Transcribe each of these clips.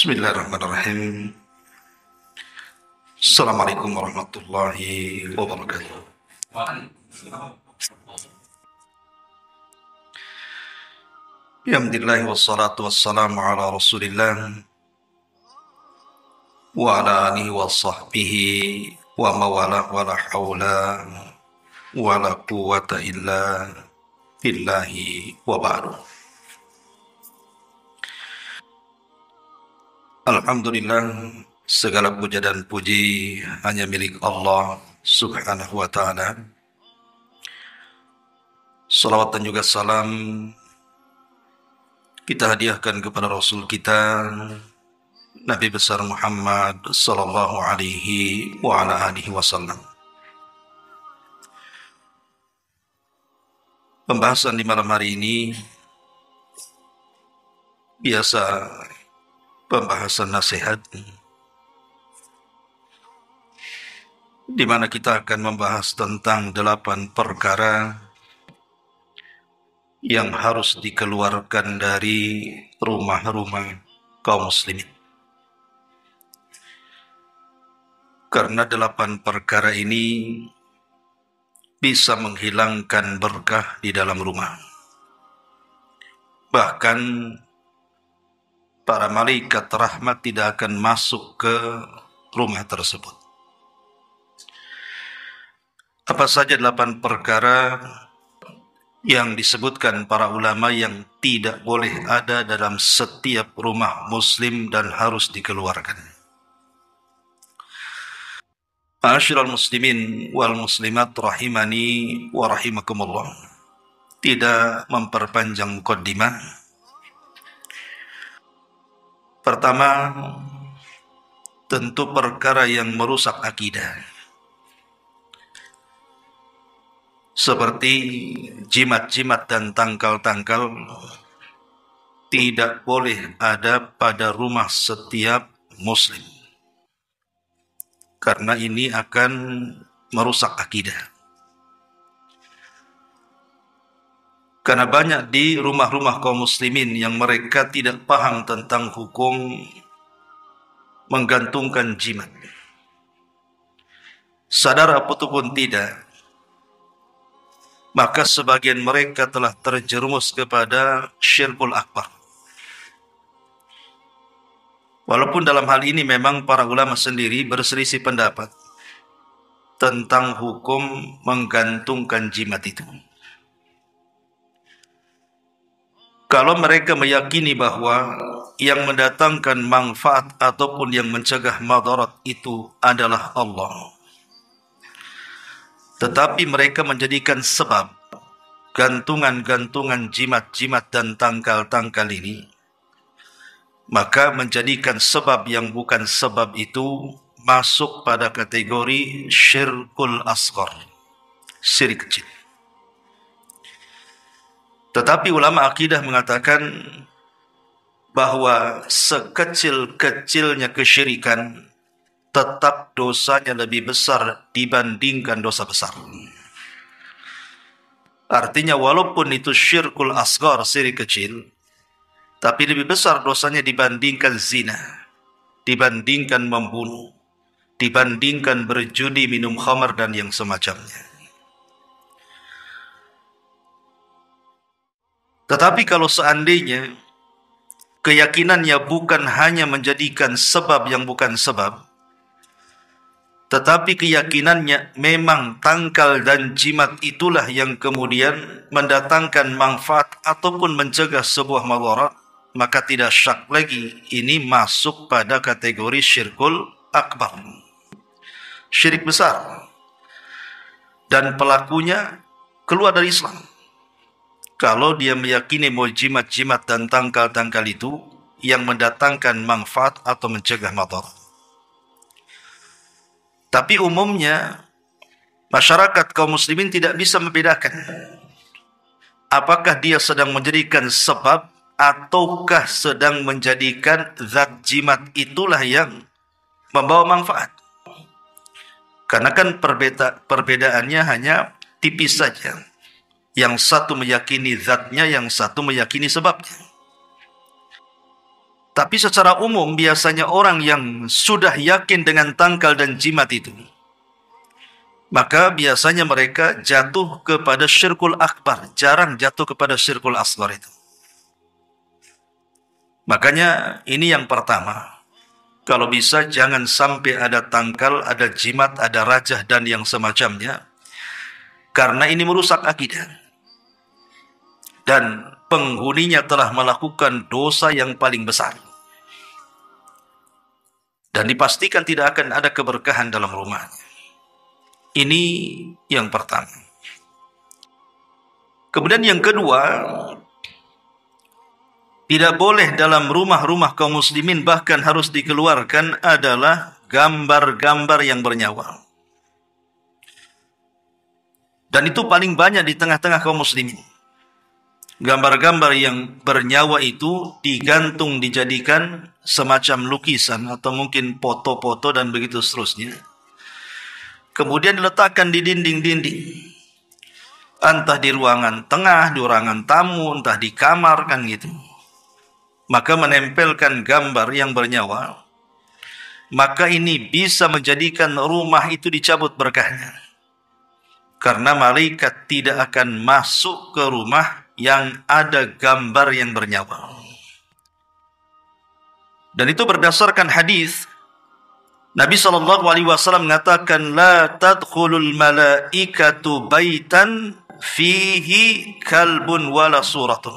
Bismillahirrahmanirrahim. Assalamualaikum warahmatullahi wabarakatuh. Alhamdulillah wassalatu wassalamu ala rasulillah wa ala alihi wa sahbihi wa mawalah wa la hawla wa la quwwata illa billahi wa ba'du. Alhamdulillah, segala puja dan puji hanya milik Allah subhanahu wa ta'ala. Salawat dan juga salam kita hadiahkan kepada Rasul kita, Nabi besar Muhammad sallallahu alaihi wa ala alihi wasallam. Pembahasan di malam hari ini biasa pembahasan nasihat, di mana kita akan membahas tentang 8 perkara yang harus dikeluarkan dari rumah-rumah kaum muslimin. Karena 8 perkara ini bisa menghilangkan berkah di dalam rumah. Bahkan para malaikat rahmat tidak akan masuk ke rumah tersebut. Apa saja 8 perkara yang disebutkan para ulama yang tidak boleh ada dalam setiap rumah muslim dan harus dikeluarkan? Ma'asyiral muslimin wal muslimat rahimani wa rahimakumullah. Tidak memperpanjang mukaddimah. Pertama, tentu perkara yang merusak akidah. Seperti jimat-jimat dan tangkal-tangkal tidak boleh ada pada rumah setiap muslim. Karena ini akan merusak akidah. Karena banyak di rumah-rumah kaum muslimin yang mereka tidak paham tentang hukum menggantungkan jimat. Sadar apapun tidak, maka sebagian mereka telah terjerumus kepada syirkul akbar. Walaupun dalam hal ini memang para ulama sendiri berselisih pendapat tentang hukum menggantungkan jimat itu. Kalau mereka meyakini bahwa yang mendatangkan manfaat ataupun yang mencegah madarat itu adalah Allah, tetapi mereka menjadikan sebab gantungan-gantungan jimat-jimat dan tangkal-tangkal ini, maka menjadikan sebab yang bukan sebab itu masuk pada kategori syirkul asghar, syirik kecil. Tetapi ulama akidah mengatakan bahwa sekecil-kecilnya kesyirikan tetap dosanya lebih besar dibandingkan dosa besar. Artinya walaupun itu syirkul asghar, syirik kecil, tapi lebih besar dosanya dibandingkan zina, dibandingkan membunuh, dibandingkan berjudi, minum khamar dan yang semacamnya. Tetapi kalau seandainya keyakinannya bukan hanya menjadikan sebab yang bukan sebab, tetapi keyakinannya memang tangkal dan jimat itulah yang kemudian mendatangkan manfaat ataupun mencegah sebuah madarat, maka tidak syak lagi ini masuk pada kategori syirkul akbar, syirik besar, dan pelakunya keluar dari Islam. Kalau dia meyakini bahwa jimat-jimat dan tangkal-tangkal itu yang mendatangkan manfaat atau mencegah madarat. Tapi umumnya masyarakat kaum muslimin tidak bisa membedakan apakah dia sedang menjadikan sebab ataukah sedang menjadikan zat jimat itulah yang membawa manfaat. Karena kan perbedaannya hanya tipis saja. Yang satu meyakini zatnya, yang satu meyakini sebabnya. Tapi secara umum biasanya orang yang sudah yakin dengan tangkal dan jimat itu, maka biasanya mereka jatuh kepada syirkul akbar, jarang jatuh kepada syirkul asghar itu. Makanya ini yang pertama, kalau bisa jangan sampai ada tangkal, ada jimat, ada rajah dan yang semacamnya, karena ini merusak akidah. Dan penghuninya telah melakukan dosa yang paling besar. Dan dipastikan tidak akan ada keberkahan dalam rumahnya. Ini yang pertama. Kemudian yang kedua, tidak boleh dalam rumah-rumah kaum muslimin bahkan harus dikeluarkan adalah gambar-gambar yang bernyawa. Dan itu paling banyak di tengah-tengah kaum muslimin. Gambar-gambar yang bernyawa itu digantung, dijadikan semacam lukisan atau mungkin foto-foto dan begitu seterusnya. Kemudian diletakkan di dinding-dinding. Entah di ruangan tengah, di ruangan tamu, entah di kamar kan gitu. Maka menempelkan gambar yang bernyawa, maka ini bisa menjadikan rumah itu dicabut berkahnya. Karena malaikat tidak akan masuk ke rumah yang ada gambar yang bernyawa. Dan itu berdasarkan hadis Nabi SAW mengatakan, la tadkhulul malaikatu baitan fihi kalbun wala suratun.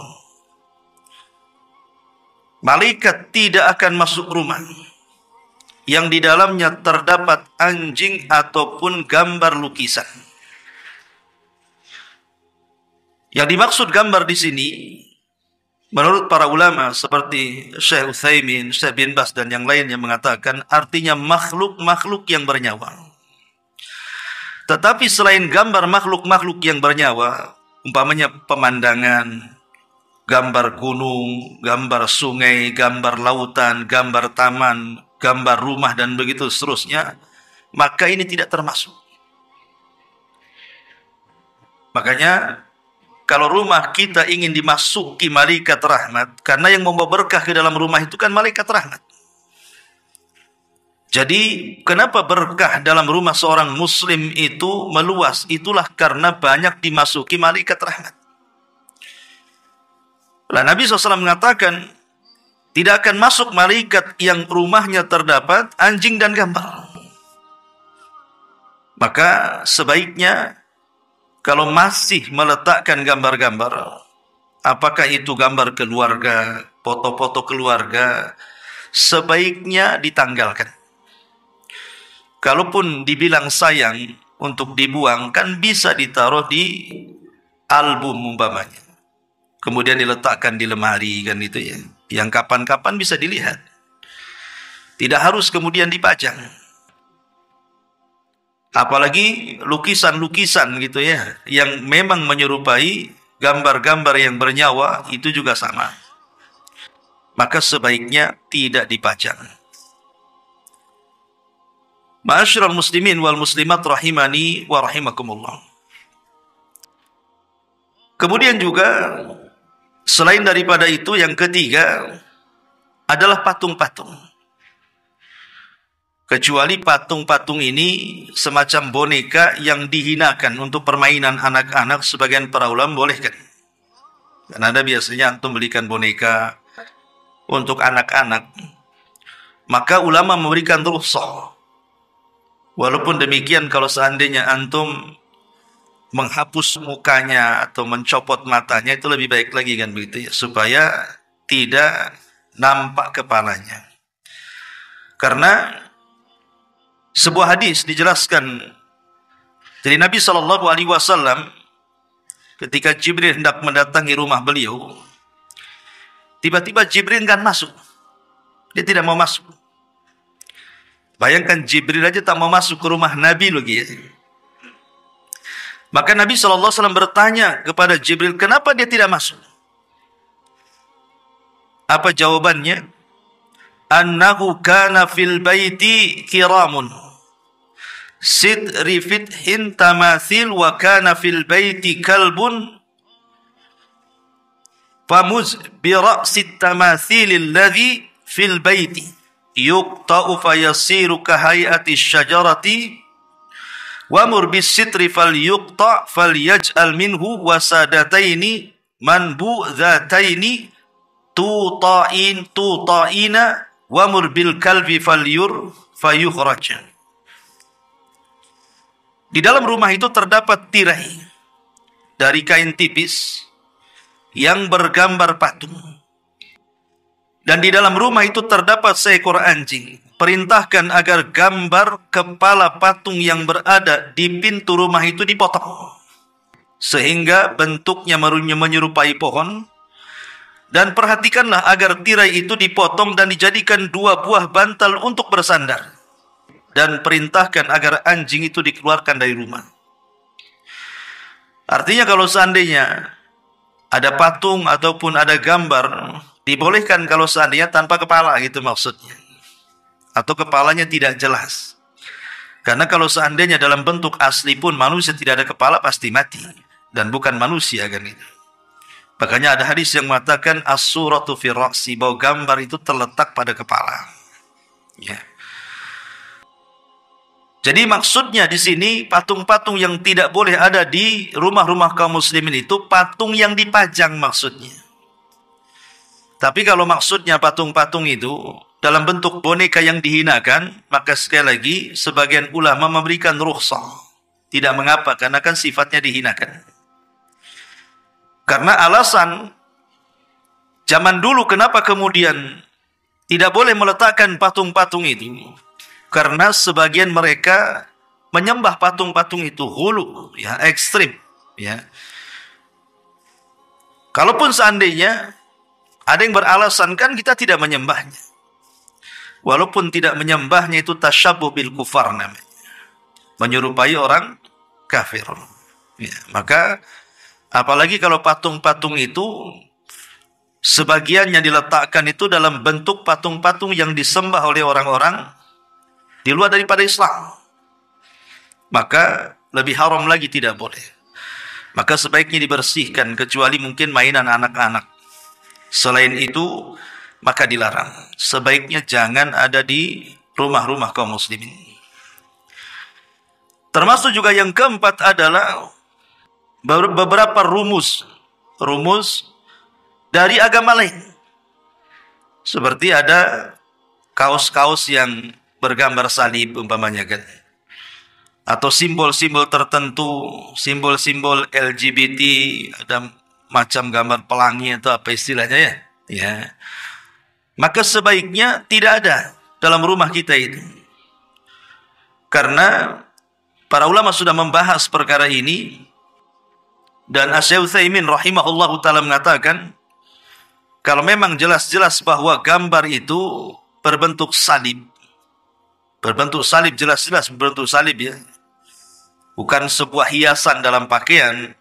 Malaikat tidak akan masuk rumah yang di dalamnya terdapat anjing ataupun gambar lukisan. Yang dimaksud gambar di sini, menurut para ulama seperti Syekh Utsaimin, Syekh bin Baz dan yang lain yang mengatakan artinya makhluk-makhluk yang bernyawa. Tetapi selain gambar makhluk-makhluk yang bernyawa, umpamanya pemandangan, gambar gunung, gambar sungai, gambar lautan, gambar taman, gambar rumah dan begitu seterusnya, maka ini tidak termasuk. Makanya kalau rumah kita ingin dimasuki malaikat rahmat, karena yang membawa berkah ke dalam rumah itu kan malaikat rahmat. Jadi, kenapa berkah dalam rumah seorang muslim itu meluas? Itulah karena banyak dimasuki malaikat rahmat. Lah Nabi SAW mengatakan, tidak akan masuk malaikat yang rumahnya terdapat anjing dan gambar. Maka sebaiknya kalau masih meletakkan gambar-gambar, apakah itu gambar keluarga, foto-foto keluarga, sebaiknya ditanggalkan. Kalaupun dibilang sayang untuk dibuang, kan bisa ditaruh di album umpamanya. Kemudian diletakkan di lemari kan itu ya. Yang kapan-kapan bisa dilihat. Tidak harus kemudian dipajang. Apalagi lukisan-lukisan gitu ya, yang memang menyerupai gambar-gambar yang bernyawa, itu juga sama. Maka sebaiknya tidak dipajang. Ma'asyiral muslimin wal muslimat rahimani wa rahimakumullah. Kemudian juga, selain daripada itu, yang ketiga adalah patung-patung. Kecuali patung-patung ini semacam boneka yang dihinakan untuk permainan anak-anak, sebagian para ulama bolehkan. Dan ada biasanya antum belikan boneka untuk anak-anak, maka ulama memberikan rukhsah. Walaupun demikian, kalau seandainya antum menghapus mukanya atau mencopot matanya, itu lebih baik lagi kan begitu ya, supaya tidak nampak kepalanya. Karena sebuah hadis dijelaskan dari Nabi SAW ketika Jibril hendak mendatangi rumah beliau, tiba-tiba Jibril kan masuk. Dia tidak mau masuk. Bayangkan Jibril aja tak mau masuk ke rumah Nabi lagi ya. Maka Nabi SAW bertanya kepada Jibril, kenapa dia tidak masuk? Apa jawabannya? Annahu kana fil baiti kiramun sidri fithin tamathil wa kana fil baiti kalbun famuz bi ra'sit tamathil alladhi fil baiti yuqta'u fayasiru kahayati syajarati wamur bis sitri fal yuqta' fal yaj'al minhu wasadataini manbu'zataini tuta'ina wamur bil kalbi fayukhraj. Di dalam rumah itu terdapat tirai dari kain tipis yang bergambar patung. Dan di dalam rumah itu terdapat seekor anjing. Perintahkan agar gambar kepala patung yang berada di pintu rumah itu dipotong, sehingga bentuknya menyerupai pohon. Dan perhatikanlah agar tirai itu dipotong dan dijadikan 2 buah bantal untuk bersandar. Dan perintahkan agar anjing itu dikeluarkan dari rumah. Artinya kalau seandainya ada patung ataupun ada gambar, dibolehkan kalau seandainya tanpa kepala, gitu maksudnya. Atau kepalanya tidak jelas. Karena kalau seandainya dalam bentuk asli pun manusia tidak ada kepala, pasti mati. Dan bukan manusia kan itu. Makanya ada hadis yang mengatakan as-suratu fi ra'si, bahwa gambar itu terletak pada kepala. Ya. Jadi maksudnya di sini patung-patung yang tidak boleh ada di rumah-rumah kaum muslimin itu patung yang dipajang maksudnya. Tapi kalau maksudnya patung-patung itu dalam bentuk boneka yang dihinakan, maka sekali lagi sebagian ulama memberikan rukhsah. Tidak mengapa, karena kan sifatnya dihinakan. Karena alasan zaman dulu kenapa kemudian tidak boleh meletakkan patung-patung itu, karena sebagian mereka menyembah patung-patung itu hulu, ya, ekstrim, ya. Kalaupun seandainya ada yang beralasan kan kita tidak menyembahnya, walaupun tidak menyembahnya itu tasyabbuh bil kufar namanya, menyerupai orang kafir. Ya, maka apalagi kalau patung-patung itu sebagiannya diletakkan itu dalam bentuk patung-patung yang disembah oleh orang-orang di luar daripada Islam, maka lebih haram lagi, tidak boleh. Maka sebaiknya dibersihkan, kecuali mungkin mainan anak-anak. Selain itu, maka dilarang. Sebaiknya jangan ada di rumah-rumah kaum muslimin. Termasuk juga yang keempat adalah beberapa rumus dari agama lain. Seperti ada kaos-kaos yang bergambar salib umpamanya kan, atau simbol-simbol tertentu, simbol-simbol LGBT, ada macam gambar pelangi atau apa istilahnya ya. Ya. Maka sebaiknya tidak ada dalam rumah kita itu. Karena para ulama sudah membahas perkara ini, dan Asy-Syaikh Utsaimin rahimahullahu taala mengatakan kalau memang jelas-jelas bahwa gambar itu berbentuk salib, jelas-jelas berbentuk salib ya, bukan sebuah hiasan dalam pakaian.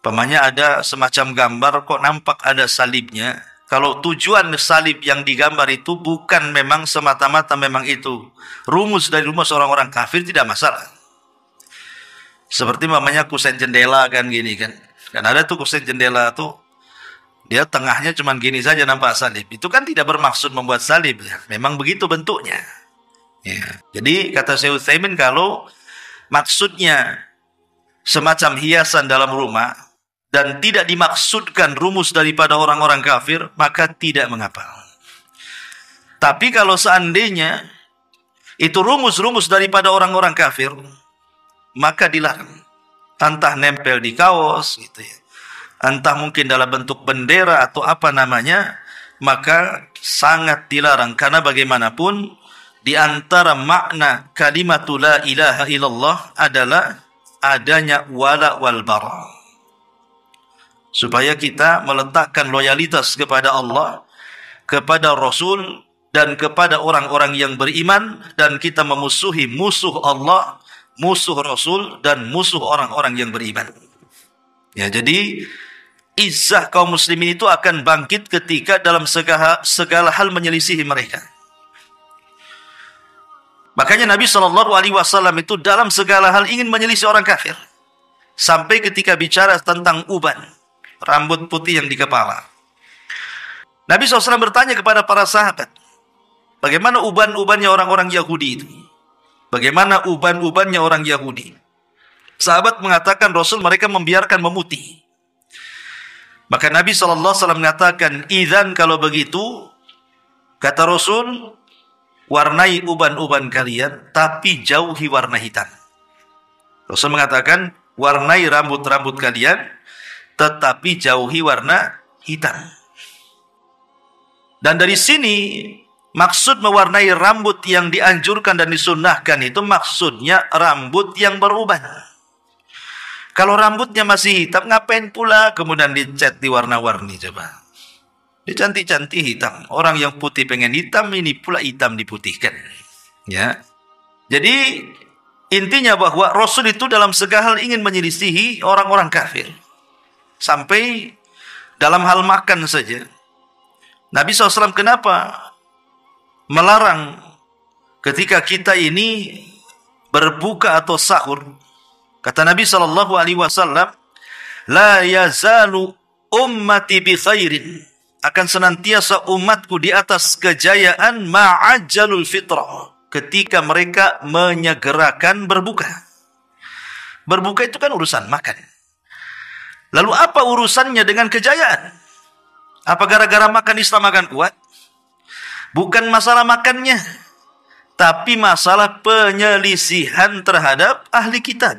Pamannya ada semacam gambar kok nampak ada salibnya. Kalau tujuan salib yang digambar itu bukan memang semata-mata memang itu rumus dari rumus orang-orang kafir, tidak masalah. Seperti mamanya kusen jendela kan gini kan. Kan ada tuh kusen jendela tuh, dia tengahnya cuman gini saja nampak salib. Itu kan tidak bermaksud membuat salib ya. Memang begitu bentuknya. Ya. Jadi kata Syekh Utsaimin, kalau maksudnya semacam hiasan dalam rumah dan tidak dimaksudkan rumus daripada orang-orang kafir, maka tidak mengapa. Tapi kalau seandainya itu rumus-rumus daripada orang-orang kafir, maka dilarang. Entah nempel di kaos gitu ya, entah mungkin dalam bentuk bendera atau apa namanya, maka sangat dilarang. Karena bagaimanapun di antara makna kalimatul la ilaha illallah adalah adanya wala wal bara, supaya kita meletakkan loyalitas kepada Allah, kepada Rasul, dan kepada orang-orang yang beriman, dan kita memusuhi musuh Allah, musuh Rasul, dan musuh orang-orang yang beriman. Ya, jadi izzah kaum muslimin itu akan bangkit ketika dalam segala hal menyelisihi mereka. Makanya Nabi SAW itu dalam segala hal ingin menyelisih orang kafir. Sampai ketika bicara tentang uban, rambut putih yang di kepala, Nabi SAW bertanya kepada para sahabat, Bagaimana uban-ubannya orang-orang Yahudi itu? Bagaimana uban-ubannya orang Yahudi? Sahabat mengatakan Rasul mereka membiarkan memutih. Maka Nabi SAW mengatakan, "Idzan kalau begitu," kata Rasul, "warnai uban-uban kalian, tapi jauhi warna hitam." Rasul mengatakan, warnai rambut-rambut kalian, tetapi jauhi warna hitam. Dan dari sini, maksud mewarnai rambut yang dianjurkan dan disunnahkan itu maksudnya rambut yang beruban. Kalau rambutnya masih hitam, ngapain pula kemudian dicat di warna-warni coba? Dicantik-cantik hitam. Orang yang putih pengen hitam, ini pula hitam diputihkan. Ya. Jadi intinya bahwa Rasul itu dalam segala hal ingin menyelisihi orang-orang kafir. Sampai dalam hal makan saja. Nabi SAW kenapa melarang ketika kita ini berbuka atau sahur? Kata Nabi SAW, "La yazalu ummati bi khairin." Akan senantiasa umatku di atas kejayaan ma'ajjalul fitrah. Ketika mereka menyegerakan berbuka. Berbuka itu kan urusan makan. Lalu apa urusannya dengan kejayaan? Apa gara-gara makan Islam akan kuat? Bukan masalah makannya, tapi masalah penyelisihan terhadap ahli kitab.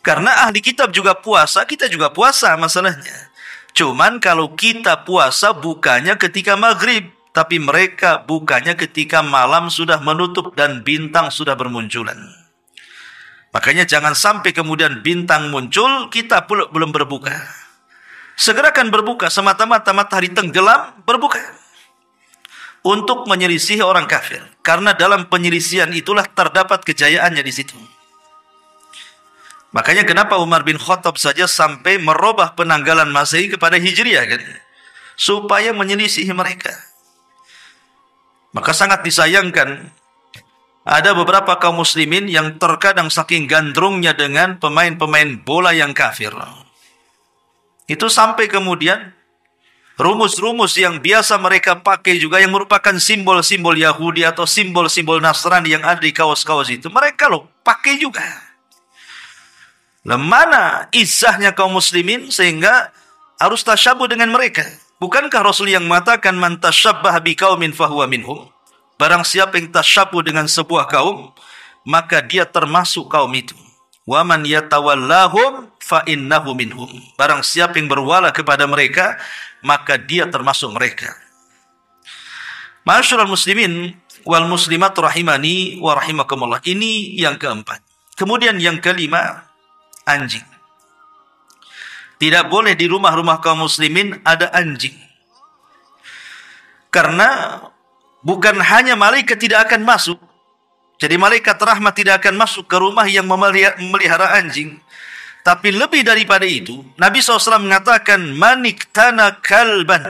Karena ahli kitab juga puasa, kita juga puasa masalahnya. Cuman kalau kita puasa bukanya ketika maghrib, tapi mereka bukanya ketika malam sudah menutup dan bintang sudah bermunculan. Makanya jangan sampai kemudian bintang muncul, kita pula belum berbuka. Segerakan berbuka, semata-mata matahari tenggelam, berbuka. Untuk menyelisih orang kafir. Karena dalam penyelisihan itulah terdapat kejayaannya di situ. Makanya kenapa Umar bin Khattab saja sampai merubah penanggalan Masehi kepada Hijriah kan? Supaya menyelisihi mereka. Maka sangat disayangkan ada beberapa kaum muslimin yang terkadang saking gandrungnya dengan pemain-pemain bola yang kafir. Itu sampai kemudian rumus-rumus yang biasa mereka pakai juga yang merupakan simbol-simbol Yahudi atau simbol-simbol Nasrani yang ada di kaos-kaos itu. Mereka loh pakai juga. Mana izahnya kaum muslimin sehingga harus tasyabuh dengan mereka? Bukankah Rasul yang mengatakan man tasyabbaha biqaumin fahuwa minhum? Barang siapa yang tasyabuh dengan sebuah kaum, maka dia termasuk kaum itu. Wa man yatawallahum fa innahu minhum. Barang siapa yang berwala kepada mereka, maka dia termasuk mereka. Ma'asyiral muslimin wal muslimat rahimani wa rahimakumullah. Ini yang keempat. Kemudian yang kelima, anjing. Tidak boleh di rumah-rumah kaum muslimin ada anjing. Karena bukan hanya malaikat tidak akan masuk. Jadi malaikat rahmat tidak akan masuk ke rumah yang memelihara anjing. Tapi lebih daripada itu, Nabi SAW mengatakan, "Maniktana kalban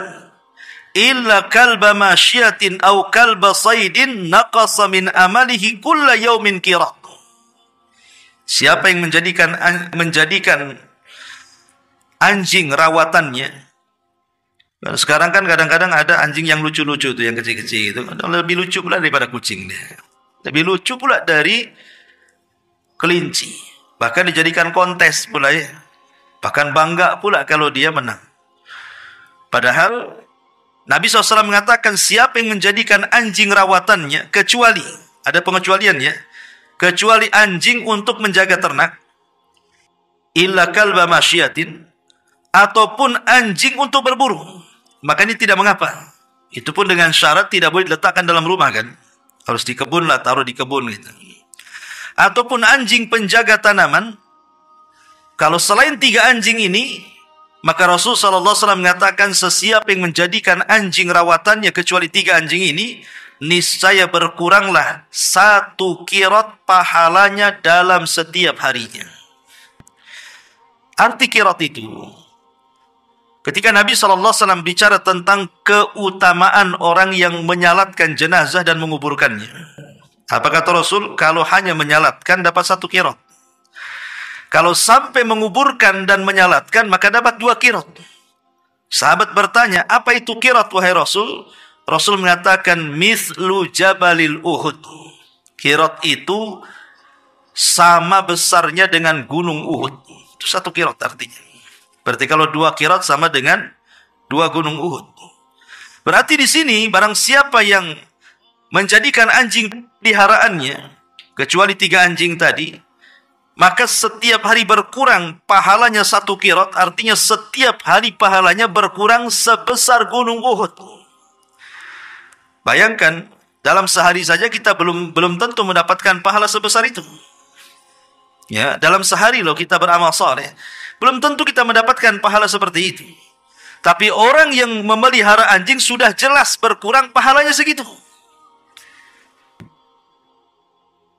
illa kalba masyiatin au kalba saydin naqasa min amalihi kulla yaumin qirat." Siapa yang menjadikan anjing rawatannya. Sekarang kan kadang-kadang ada anjing yang lucu-lucu tuh, yang kecil-kecil itu. Lebih lucu pula daripada kucing dia. Lebih lucu pula dari kelinci. Bahkan dijadikan kontes pula ya. Bahkan bangga pula kalau dia menang. Padahal Nabi SAW mengatakan siapa yang menjadikan anjing rawatannya, kecuali, ada pengecualiannya, kecuali anjing untuk menjaga ternak, illa kalba masyiatin, ataupun anjing untuk berburu, maka ini tidak mengapa. Itu pun dengan syarat tidak boleh diletakkan dalam rumah kan. Harus di kebun lah, taruh di kebun gitu. Ataupun anjing penjaga tanaman. Kalau selain 3 anjing ini, maka Rasulullah SAW mengatakan sesiapa yang menjadikan anjing rawatannya kecuali 3 anjing ini, niscaya berkuranglah 1 qirat pahalanya dalam setiap harinya. Arti qirat itu, ketika Nabi SAW bicara tentang keutamaan orang yang menyalatkan jenazah dan menguburkannya. Apa kata Rasul? Kalau hanya menyalatkan dapat 1 qirat. Kalau sampai menguburkan dan menyalatkan maka dapat 2 qirat. Sahabat bertanya, apa itu qirat wahai Rasul? Rasul mengatakan mislu jabalil Uhud. Qirot itu sama besarnya dengan gunung Uhud. Itu 1 qirot artinya. Berarti kalau 2 qirot sama dengan 2 gunung Uhud. Berarti di sini barang siapa yang menjadikan anjing peliharaannya, kecuali 3 anjing tadi, maka setiap hari berkurang pahalanya 1 qirot, artinya setiap hari pahalanya berkurang sebesar gunung Uhud. Bayangkan, dalam sehari saja kita belum tentu mendapatkan pahala sebesar itu. Ya, dalam sehari loh kita beramal saleh, belum tentu kita mendapatkan pahala seperti itu. Tapi orang yang memelihara anjing sudah jelas berkurang pahalanya segitu.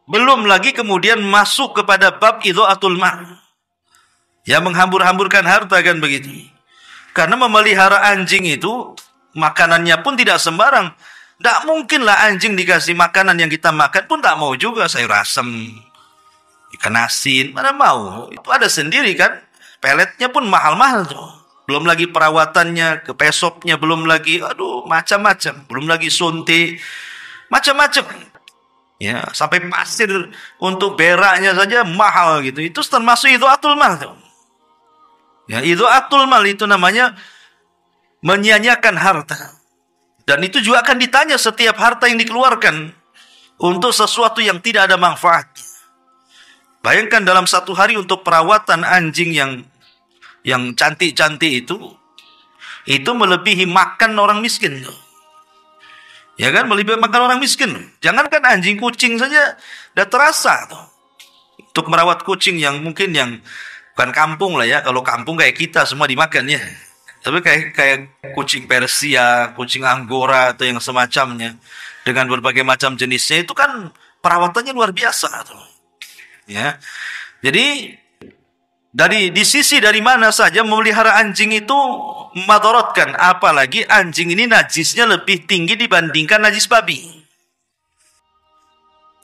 Belum lagi kemudian masuk kepada bab idha'atul mal. Ya, menghambur-hamburkan harta kan begitu. Karena memelihara anjing itu makanannya pun tidak sembarang. Tidak mungkinlah anjing dikasih makanan yang kita makan pun tak mau juga. Sayur asem, ikan asin, mana mau. Itu ada sendiri kan. Peletnya pun mahal-mahal tuh. Belum lagi perawatannya, kepesoknya, belum lagi, macam-macam. Belum lagi suntik, macam-macam. Ya, sampai pasir untuk beraknya saja mahal gitu. Itu termasuk idha'atul mal tuh. Ya, idha'atul mal itu namanya menyia-nyiakan harta. Dan itu juga akan ditanya setiap harta yang dikeluarkan untuk sesuatu yang tidak ada manfaatnya. Bayangkan dalam 1 hari untuk perawatan anjing yang cantik-cantik itu melebihi makan orang miskin. Ya kan, melebihi makan orang miskin. Jangankan anjing, kucing saja udah terasa tuh. Untuk merawat kucing yang mungkin yang bukan kampung lah ya. Kalau kampung kayak kita semua dimakan ya. Tapi kayak kucing Persia, kucing Anggora atau yang semacamnya dengan berbagai macam jenisnya itu kan perawatannya luar biasa tuh. Ya. Jadi di sisi dari mana saja memelihara anjing itu madaratkan, apalagi anjing ini najisnya lebih tinggi dibandingkan najis babi.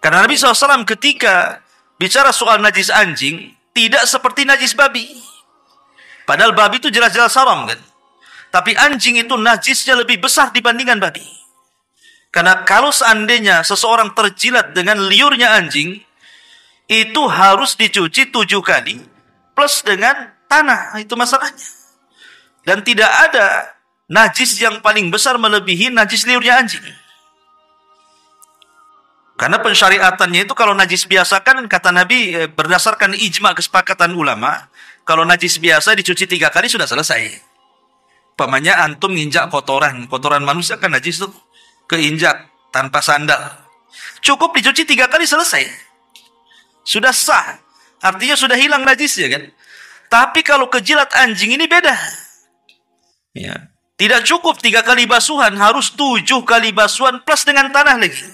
Karena Nabi SAW ketika bicara soal najis anjing tidak seperti najis babi. Padahal babi itu jelas-jelas haram kan. Tapi anjing itu najisnya lebih besar dibandingkan babi. Karena kalau seandainya seseorang terjilat dengan liurnya anjing, itu harus dicuci 7 kali plus dengan tanah. Itu masalahnya. Dan tidak ada najis yang paling besar melebihi najis liurnya anjing. Karena pensyariatannya itu kalau najis biasa kan kata Nabi berdasarkan ijma kesepakatan ulama, kalau najis biasa dicuci 3 kali sudah selesai. Umpamanya antum nginjak kotoran manusia kan najis tuh, keinjak tanpa sandal. Cukup dicuci 3 kali selesai. Sudah sah. Artinya sudah hilang najisnya kan. Tapi kalau kejilat anjing ini beda. Ya. Tidak cukup 3 kali basuhan, harus 7 kali basuhan plus dengan tanah lagi.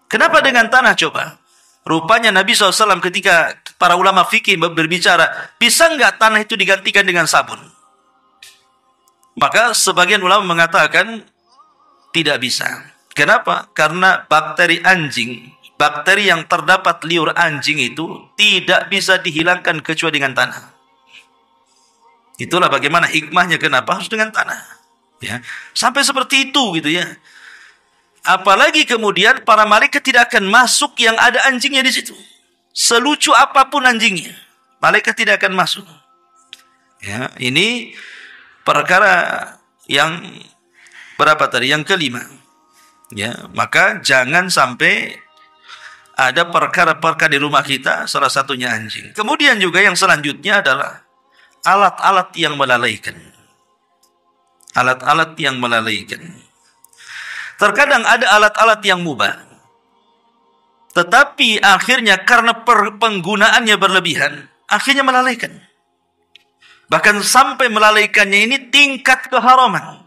Kenapa dengan tanah coba? Rupanya Nabi SAW ketika para ulama fikih berbicara, bisa nggak tanah itu digantikan dengan sabun? Maka sebagian ulama mengatakan tidak bisa. Kenapa? Karena bakteri anjing, bakteri yang terdapat liur anjing itu tidak bisa dihilangkan kecuali dengan tanah. Itulah bagaimana hikmahnya kenapa harus dengan tanah. Ya, sampai seperti itu gitu ya. Apalagi kemudian para malaikat tidak akan masuk yang ada anjingnya di situ. Selucu apapun anjingnya, malaikat tidak akan masuk. Ya, ini perkara yang berapa tadi? Yang kelima. Ya, maka jangan sampai ada perkara-perkara di rumah kita, salah satunya anjing. Kemudian juga yang selanjutnya adalah alat-alat yang melalaikan. Alat-alat yang melalaikan. Terkadang ada alat-alat yang mubah, tetapi akhirnya karena penggunaannya berlebihan, akhirnya melalaikan. Bahkan sampai melalaikannya ini tingkat keharaman.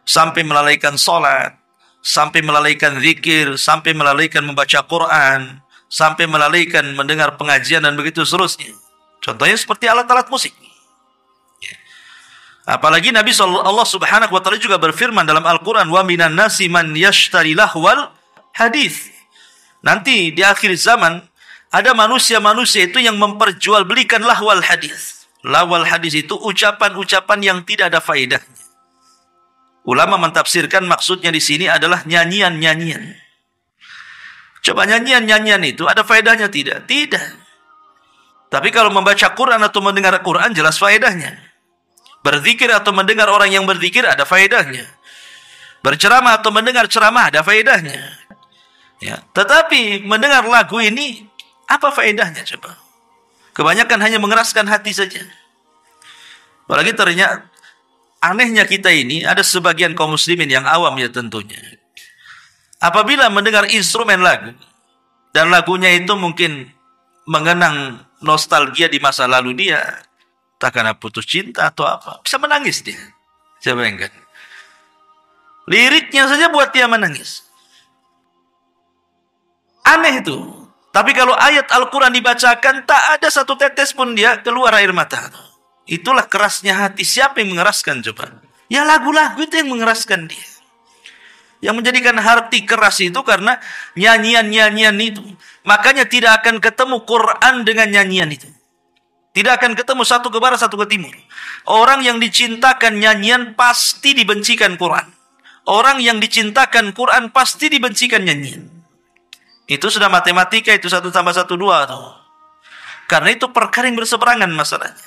Sampai melalaikan sholat, sampai melalaikan zikir, sampai melalaikan membaca Quran, sampai melalaikan mendengar pengajian dan begitu seterusnya. Contohnya seperti alat-alat musik. Apalagi Nabi Allah Subhanahu wa taala juga berfirman dalam Al-Qur'an, "Wa minan nasi man yashtari lahwal hadis." Nanti di akhir zaman ada manusia-manusia itu yang memperjualbelikan lahwal hadis. Lahwal hadis itu ucapan-ucapan yang tidak ada faedahnya. Ulama mentafsirkan maksudnya di sini adalah nyanyian-nyanyian. Coba nyanyian-nyanyian itu ada faedahnya tidak? Tidak. Tapi kalau membaca Quran atau mendengar Quran jelas faedahnya. Berzikir atau mendengar orang yang berzikir ada faedahnya. Berceramah atau mendengar ceramah ada faedahnya. Ya, tetapi mendengar lagu ini apa faedahnya coba? Kebanyakan hanya mengeraskan hati saja. Apalagi ternyata anehnya kita ini ada sebagian kaum muslimin yang awam ya tentunya. Apabila mendengar instrumen lagu dan lagunya itu mungkin mengenang nostalgia di masa lalu dia, tak karena putus cinta atau apa, bisa menangis dia. Saya bayangkan. Liriknya saja buat dia menangis. Aneh itu. Tapi kalau ayat Al-Quran dibacakan, tak ada satu tetes pun dia keluar air mata. Itulah kerasnya hati. Siapa yang mengeraskan coba? Ya lagu-lagu itu yang mengeraskan dia. Yang menjadikan hati keras itu karena nyanyian-nyanyian itu. Makanya tidak akan ketemu Quran dengan nyanyian itu. Tidak akan ketemu satu ke barat, satu ke timur. Orang yang dicintakan nyanyian pasti dibencikan Quran. Orang yang dicintakan Quran pasti dibencikan nyanyian. Itu sudah matematika, itu 1 tambah 1 2. Karena itu perkara yang berseberangan masalahnya.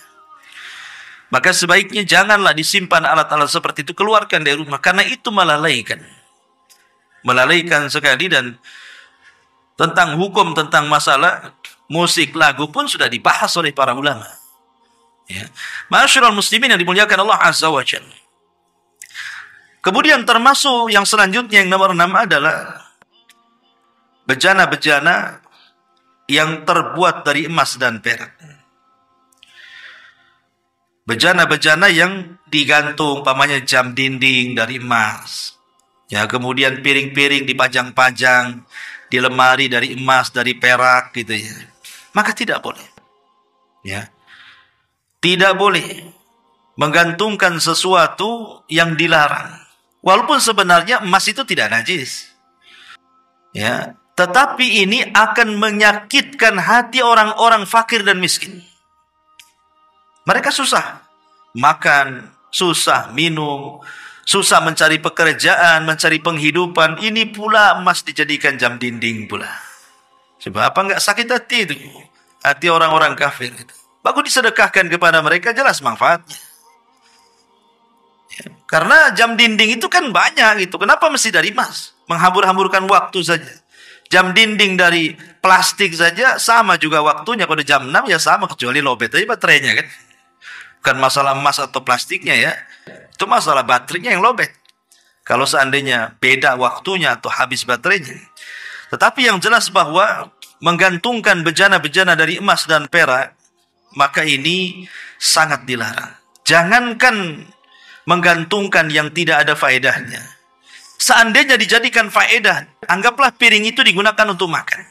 Maka sebaiknya janganlah disimpan alat-alat seperti itu, keluarkan dari rumah. Karena itu melalaikan. Melalaikan sekali, dan tentang hukum, tentang masalah musik, lagu pun sudah dibahas oleh para ulama. Ya. Ma'asyiral muslimin yang dimuliakan Allah Azza wa Jalla. Kemudian termasuk yang selanjutnya yang nomor 6 adalah bejana-bejana yang terbuat dari emas dan perak. Bejana-bejana yang digantung, pamannya jam dinding dari emas. Ya, kemudian piring-piring dipajang-pajang di lemari dari emas, dari perak gitu ya. Maka tidak boleh. Ya. Tidak boleh menggantungkan sesuatu yang dilarang. Walaupun sebenarnya emas itu tidak najis. Ya, tetapi ini akan menyakitkan hati orang-orang fakir dan miskin. Mereka susah makan, susah minum, susah mencari pekerjaan, mencari penghidupan. Ini pula emas dijadikan jam dinding pula. Sebab apa enggak sakit hati itu? Hati orang-orang kafir itu. Bagus disedekahkan kepada mereka, jelas manfaatnya. Ya, karena jam dinding itu kan banyak gitu. Kenapa mesti dari emas? Menghambur-hamburkan waktu saja. Jam dinding dari plastik saja sama juga waktunya. Kalau jam 6 ya sama, kecuali lobet aja baterainya kan. Bukan masalah emas atau plastiknya ya. Itu masalah baterainya yang lobet. Kalau seandainya beda waktunya atau habis baterainya. Tetapi yang jelas bahwa menggantungkan bejana-bejana dari emas dan perak, maka ini sangat dilarang. Jangankan menggantungkan yang tidak ada faedahnya. Seandainya dijadikan faedah, anggaplah piring itu digunakan untuk makan.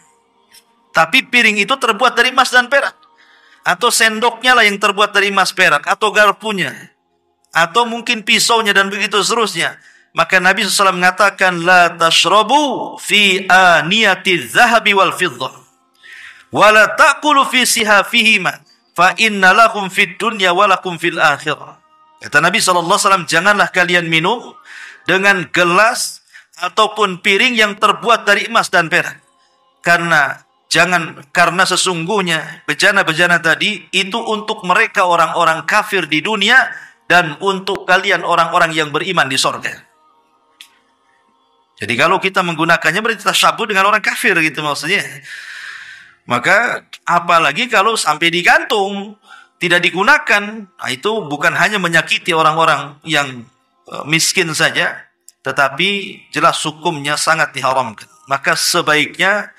Tapi piring itu terbuat dari emas dan perak. Atau sendoknya lah yang terbuat dari emas perak. Atau garpunya. Atau mungkin pisaunya dan begitu seterusnya. Maka Nabi SAW mengatakan, La tashrabu fi aniyati zahabi wal fiddah. Wa la ta'kulu fi sihafihima. Fa inna lakum fid dunya wa lakum fil akhirah. Kata Nabi SAW, janganlah kalian minum dengan gelas ataupun piring yang terbuat dari emas dan perak. Karena sesungguhnya bejana-bejana tadi itu untuk mereka orang-orang kafir di dunia dan untuk kalian orang-orang yang beriman di sorga. Jadi kalau kita menggunakannya berarti tasyabbuh dengan orang kafir gitu maksudnya. Maka apalagi kalau sampai digantung, tidak digunakan, nah itu bukan hanya menyakiti orang-orang yang miskin saja, tetapi jelas hukumnya sangat diharamkan. Maka sebaiknya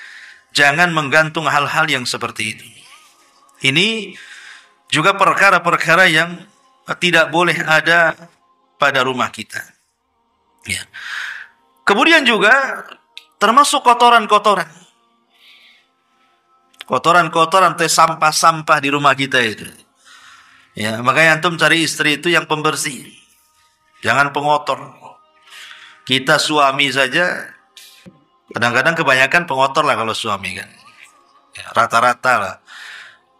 jangan menggantung hal-hal yang seperti itu. Ini juga perkara-perkara yang tidak boleh ada pada rumah kita. Ya. Kemudian juga termasuk kotoran-kotoran. Kotoran-kotoran, sampah-sampah di rumah kita itu. Ya, makanya antum cari istri itu yang pembersih. Jangan pengotor. Kita suami saja kadang-kadang kebanyakan pengotor lah kalau suami kan. Ya, rata-rata lah.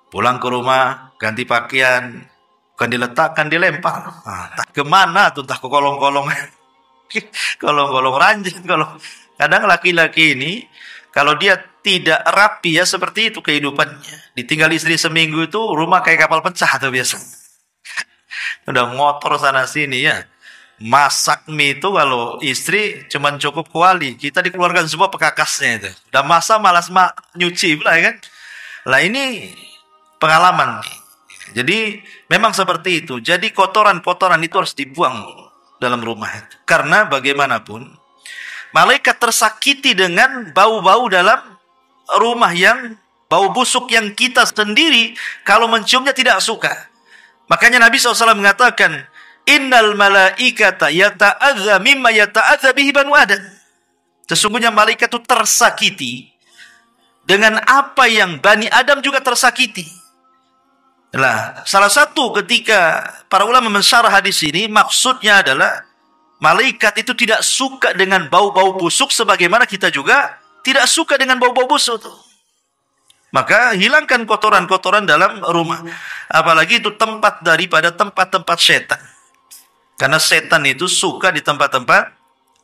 Pulang ke rumah, ganti pakaian, bukan diletakkan, dilempar. Entah kemana tuh, entah ke kolong-kolong. Golong-golong ranjang. Kalau kadang laki-laki ini, kalau dia tidak rapi ya seperti itu kehidupannya. Ditinggal istri seminggu itu rumah kayak kapal pecah tuh biasa. Udah ngotor sana sini ya. Masak mie itu kalau istri cuman cukup kuali. Kita dikeluarkan semua pekakasnya itu. Udah masak malas nyuci pula ya kan. Lah ini pengalaman. Jadi memang seperti itu. Jadi kotoran-kotoran itu harus dibuang dalam rumah itu. Karena bagaimanapun malaikat tersakiti dengan bau-bau dalam rumah yang bau busuk yang kita sendiri kalau menciumnya tidak suka. Makanya Nabi SAW mengatakan, Innal malaikata yata'adza mimma yata'adza bihi banu Adam. Sesungguhnya malaikat itu tersakiti dengan apa yang Bani Adam juga tersakiti. Nah, salah satu ketika para ulama mensyarah hadis ini, maksudnya adalah malaikat itu tidak suka dengan bau-bau busuk sebagaimana kita juga tidak suka dengan bau-bau busuk itu. Maka hilangkan kotoran-kotoran dalam rumah. Apalagi itu tempat daripada tempat-tempat setan. Karena setan itu suka di tempat-tempat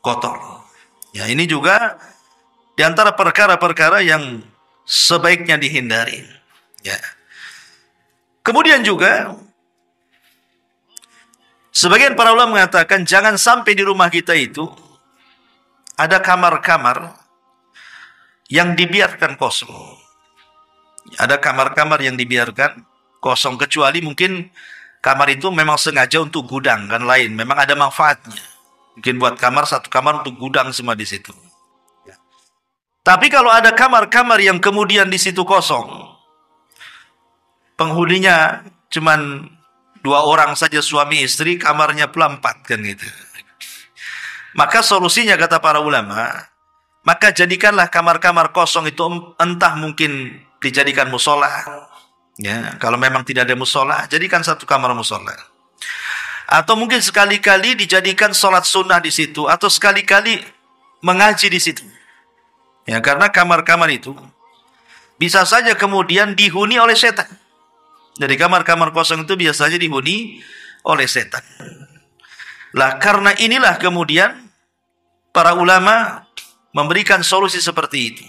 kotor. Ya, ini juga di antara perkara-perkara yang sebaiknya dihindari. Ya. Kemudian juga sebagian para ulama mengatakan jangan sampai di rumah kita itu ada kamar-kamar yang dibiarkan kosong. Ada kamar-kamar yang dibiarkan kosong, kecuali mungkin kamar itu memang sengaja untuk gudang kan lain, memang ada manfaatnya. Mungkin buat kamar, satu kamar untuk gudang semua di situ. Ya. Tapi kalau ada kamar-kamar yang kemudian di situ kosong, penghuninya cuman 2 orang saja suami istri, kamarnya pula 4 kan gitu. Maka solusinya kata para ulama, maka jadikanlah kamar-kamar kosong itu entah mungkin dijadikan musola. Ya, kalau memang tidak ada musola, jadikan satu kamar musola. Atau mungkin sekali-kali dijadikan sholat sunnah di situ, atau sekali-kali mengaji di situ. Ya, karena kamar-kamar itu bisa saja kemudian dihuni oleh setan. Jadi kamar-kamar kosong itu biasanya dihuni oleh setan. Lah karena inilah kemudian para ulama memberikan solusi seperti itu.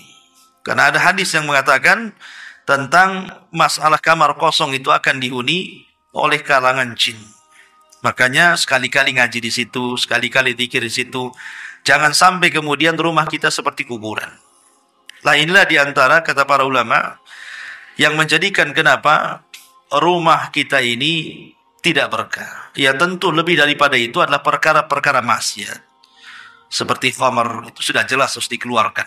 Karena ada hadis yang mengatakan tentang masalah kamar kosong itu akan dihuni oleh kalangan jin. Makanya sekali-kali ngaji di situ, sekali-kali zikir di situ. Jangan sampai kemudian rumah kita seperti kuburan. Lah inilah diantara kata para ulama yang menjadikan kenapa rumah kita ini tidak berkah. Ya tentu lebih daripada itu adalah perkara-perkara maksiat. Seperti khamar itu sudah jelas harus dikeluarkan.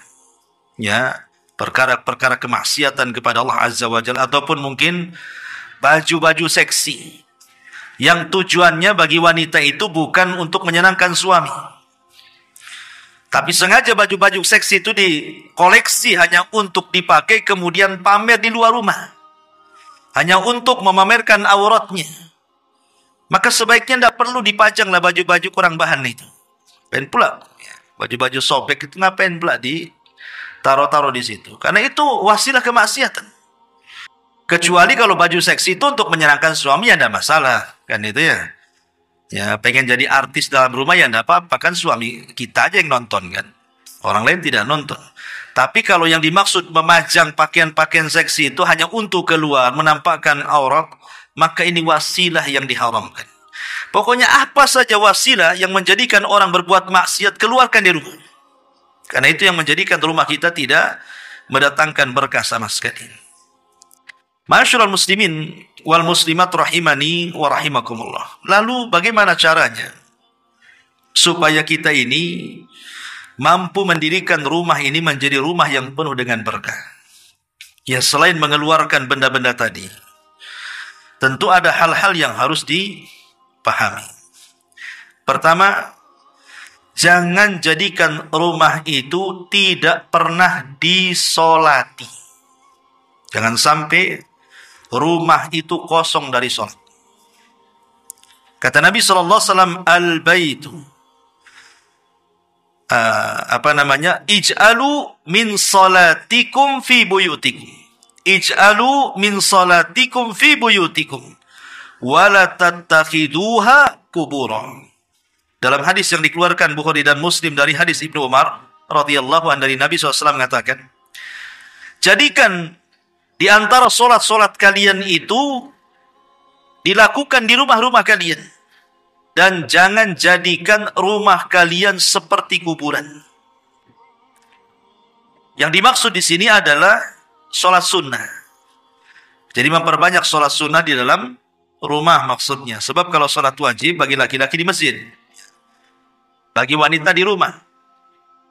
Ya, perkara-perkara kemaksiatan kepada Allah Azza wa Jalla, ataupun mungkin baju-baju seksi yang tujuannya bagi wanita itu bukan untuk menyenangkan suami, tapi sengaja baju-baju seksi itu dikoleksi hanya untuk dipakai kemudian pamer di luar rumah, hanya untuk memamerkan auratnya. Maka sebaiknya tidak perlu dipajanglah baju-baju kurang bahan itu. Ngapain pula baju-baju sobek itu, ngapain pula taruh-taruh di situ? Karena itu wasilah kemaksiatan. Kecuali kalau baju seksi itu untuk menyenangkan suami, ya tidak masalah, kan itu ya. Ya pengen jadi artis dalam rumah ya tidak apa-apa, kan suami kita aja yang nonton kan. Orang lain tidak nonton. Tapi kalau yang dimaksud memajang pakaian-pakaian seksi itu hanya untuk keluar, menampakkan aurat, maka ini wasilah yang diharamkan. Pokoknya apa saja wasilah yang menjadikan orang berbuat maksiat, keluarkan di rumah. Karena itu yang menjadikan rumah kita tidak mendatangkan berkah sama sekali. Ma'asyiral muslimin wal muslimat rahimani wa rahimakumullah. Lalu bagaimana caranya supaya kita ini mampu mendirikan rumah ini menjadi rumah yang penuh dengan berkah? Ya selain mengeluarkan benda-benda tadi, tentu ada hal-hal yang harus dipahami. Pertama, jangan jadikan rumah itu tidak pernah disolati. Jangan sampai rumah itu kosong dari sholat. Kata Nabi SAW, al-baitu ij'alu min salatikum fi buyutikum. Ij'alu min salatikum fi buyutikum. Wa la tattakhiduha kuburan. Dalam hadis yang dikeluarkan Bukhari dan Muslim dari hadis Ibnu Umar radhiyallahu anhu dari Nabi SAW mengatakan, jadikan di antara solat-solat kalian itu dilakukan di rumah-rumah kalian, dan jangan jadikan rumah kalian seperti kuburan. Yang dimaksud di sini adalah solat sunnah. Jadi memperbanyak solat sunnah di dalam rumah maksudnya. Sebab kalau solat wajib bagi laki-laki di masjid, bagi wanita di rumah.